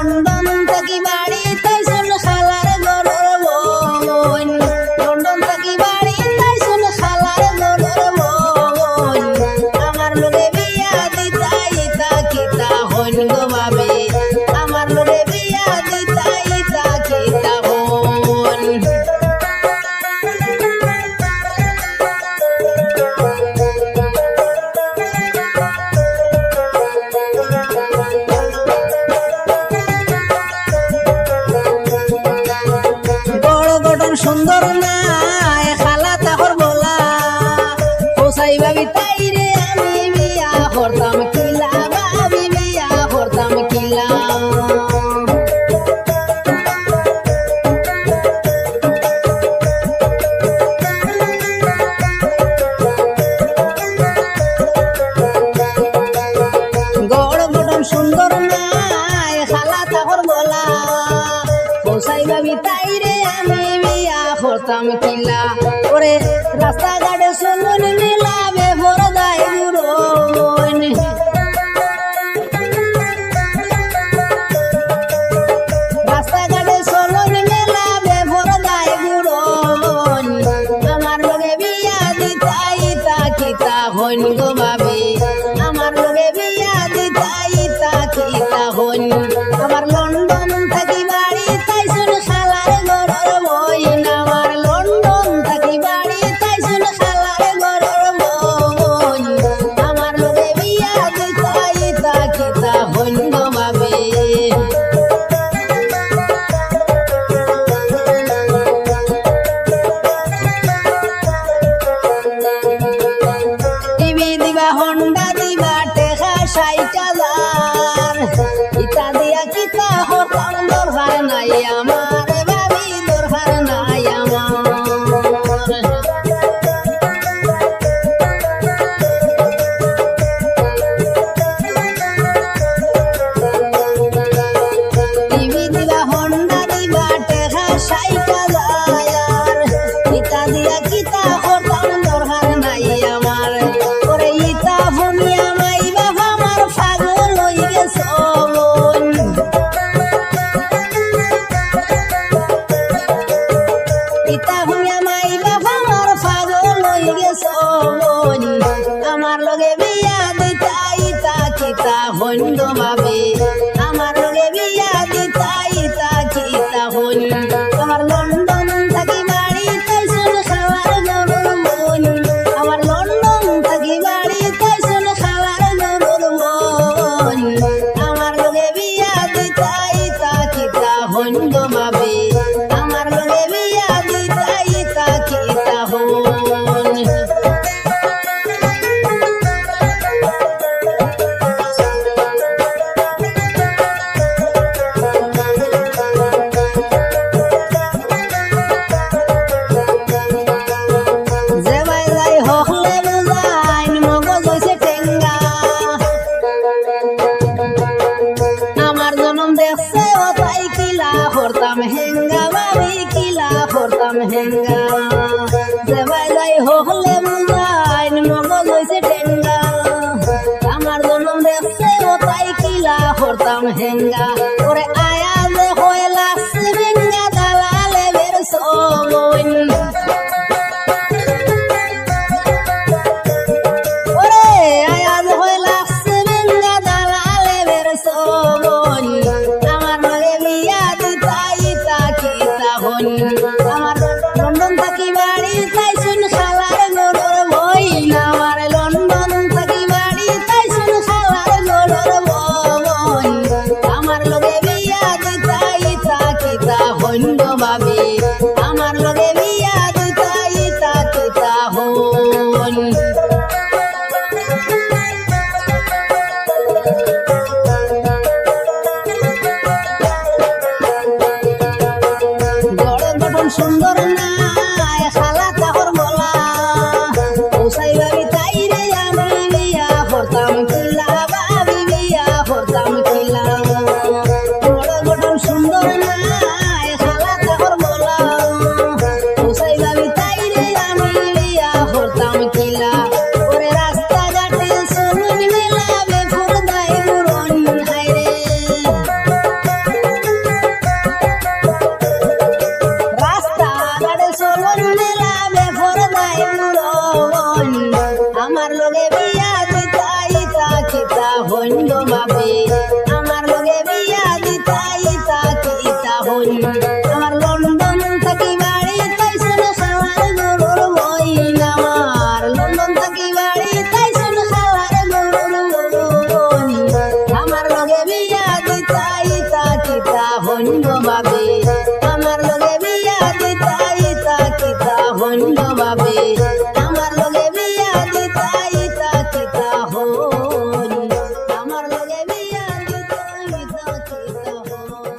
London থাকি বাড়ি তাই শুন খালার গরর বোন লন্ডন থাকি বাড়ি তাই শুন খালার গরর বোন আমার লগে বিয়া দিতাই তা কিতা হইন গো বাবে আমার লগে বিয়া দিতাই তা কিতা হইন সুন্দর না খালা তাহর বলা হোসাই ভাবি তাই রে আমি বিয়া করতাম কিলা ভাবি বিয়া করতাম কিলা গড় গঠন সুন্দর না খালা তাহর বলা হোসাই ভাবি তাই রে আমি করতাম কিলা ওরে রাস্তাঘাটে চলন মিলাবে ভরদায় বুড়ন রাস্তাঘাটে চলন মিলাবে ভরদায় বুড়ন আমার লগে বিয়া দিতাই তা কিতা হইন গো বাবে আমার লগে বিয়া দিতাই তা কিতা হইন আমার লন্ডন থাকি বাড়ি তাই শুন খালার গরর বইন আমার লন্ডন থাকি বাড়ি তাই শুন খালার গরর বইন আমার লগে বিয়া দিতাই তা কিতা হইন গো বাবে টিভি দিবা হন্ডা দিবা টেকা ৬০,০০০ ইতা দিয়া কিতা হতাম দরকার নাই আমার ভাবি দরকার নাই আমার টিভি দিবা হন্ডা দিবা টেকা ৬০,০০০ ইতা দিয়া কিতা হতাম দরকার নাই আমার ওরে ইতা ভুমিয়া মাই বাবা আমার পাগল হয়ে গেছে ইতা ভুমিয়া মাই বাবা আমার পাগল হয়ে গেছে আমার লগে বিয়া দিতাই তা কিতা হইন গো বাবে আমার লগে বিয়া দিতাই তা কিতা হইন আমার লন্ডন থাকি বাড়ি তাই শুন খালার গরর বোন আমার লন্ডন থাকি বাড়ি তাই শুন খালার গরর বোন আমার লগে বিয়া দিতাই তা কিতা হইন গো বাবে আমার লগে বিয়া দিতাই তা কিতা হইন যেবাই যাই হকলে বুঝাইন মগজ হইছে টেঙ্গা আমার জনম দেখছে ও তাই কিলা করতাম হেঙ্গা ভাবি কিলা করতাম হেঙ্গা যেবাই যাই হকলে বুঝাইন মগজ হইছে টেঙ্গা আমার জনম দেখছে ও তাই কিলা করতাম হেঙ্গা ওরে আয়া যে হয়ে লাগছে বেঙ্গা দালালে বের সবন ওরে আয়া যে হয়ে লাগছে বেঙ্গা দালালে বের সবন আমার লগে বিয়া দিতাই তা কিতা হইন আমার লন্ডন থাকি বাড়ি তাই শুন খালার গরর বইন আমার লন্ডন থাকি বাড়ি তাই শুন খালার গরর বইন আমার বাবে আমার লগে বিয়া দিতা ইতা কিতা হইল আমার লন্ডন থাকি বাড়ি তাই শুনে খাওয়ার গরুর বইন আমার লন্ডন থাকি বাড়ি তাই শুনে খাওয়ার গরুর বইন আমার লগে বিয়া দিতা ইতা কিতা হইল বাবে আমার লগে বিয়া দিতা ইতা কিতা হইল